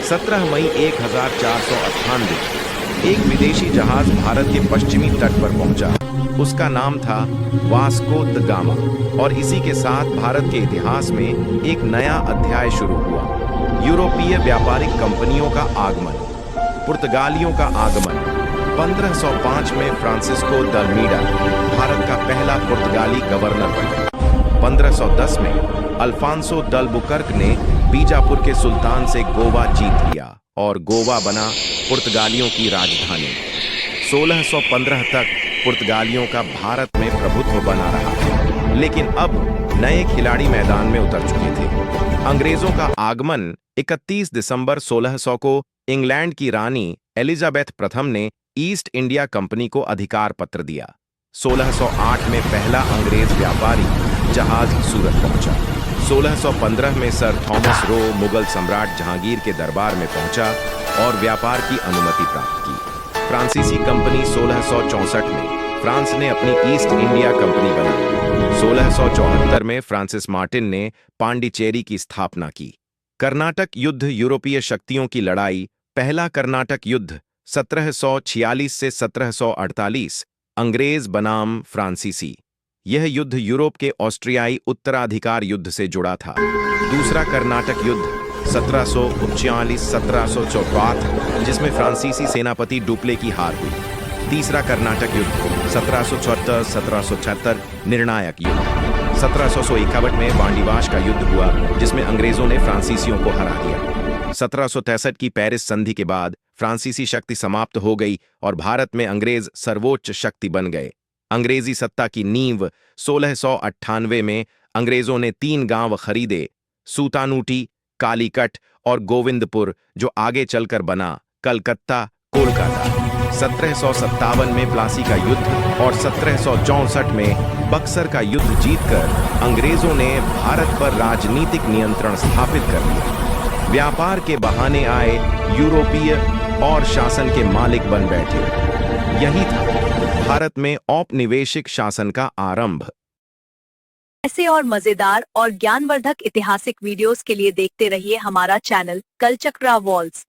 17 मई 1498 एक विदेशी जहाज भारत के पश्चिमी तट पर पहुंचा। उसका नाम था वास्को द गामा और इसी के साथ भारत के इतिहास में एक नया अध्याय शुरू हुआ। यूरोपीय व्यापारिक कंपनियों का आगमन, पुर्तगालियों का आगमन। 1505 में फ्रांसिस्को द मीडा भारत का पहला पुर्तगाली गवर्नर बना। 1510 में अल्फांसो दलबुकर्क ने बीजापुर के सुल्तान से गोवा जीत लिया और गोवा बना पुर्तगालियों की राजधानी। 1615 तक पुर्तगालियों का भारत में प्रभुत्व बना रहा, लेकिन अब नए खिलाड़ी मैदान में उतर चुके थे। अंग्रेजों का आगमन 31 दिसंबर 1600 को इंग्लैंड की रानी एलिजाबेथ प्रथम ने ईस्ट इंडिया कंपनी को अधिकार पत्र दिया। 1608 में पहला अंग्रेज व्यापारी जहाज सूरत पहुंचा। 1615 में सर थॉमस रो मुगल सम्राट जहांगीर के दरबार में पहुंचा और व्यापार की अनुमति प्राप्त की। फ्रांसीसी कंपनी 1664 में फ्रांस ने अपनी ईस्ट इंडिया कंपनी बनाई। 1674 में फ्रांसिस मार्टिन ने पांडिचेरी की स्थापना की। कर्नाटक युद्ध, यूरोपीय शक्तियों की लड़ाई। पहला कर्नाटक युद्ध 1746 से 1748, अंग्रेज बनाम फ्रांसीसी। यह युद्ध यूरोप के ऑस्ट्रियाई उत्तराधिकार युद्ध से जुड़ा था। दूसरा कर्नाटक युद्ध 1739-1774, जिसमें फ्रांसीसी सेनापति डुप्ले की हार हुई। तीसरा कर्नाटक युद्ध 1774-1776, निर्णायक युद्ध। 1761 में वांडीवाश का युद्ध हुआ, जिसमें अंग्रेजों ने फ्रांसीसियों को हरा दिया। 1763 की पेरिस संधि के बाद फ्रांसीसी शक्ति समाप्त हो गई और भारत में अंग्रेज सर्वोच्च शक्ति बन गए। अंग्रेजी सत्ता की नींव 1698 में अंग्रेजों ने 3 गांव खरीदे, सूतानूटी, कालीकट और गोविंदपुर, जो आगे चलकर बना कलकत्ता, कोलकाता। 1757 में प्लासी का युद्ध और 1764 में बक्सर का युद्ध जीतकर अंग्रेजों ने भारत पर राजनीतिक नियंत्रण स्थापित कर लिया। व्यापार के बहाने आए यूरोपीय और शासन के मालिक बन बैठे। यही था भारत में औपनिवेशिक शासन का आरंभ। ऐसे और मजेदार और ज्ञानवर्धक ऐतिहासिक वीडियोस के लिए देखते रहिए हमारा चैनल कलचक्रा वॉल्स।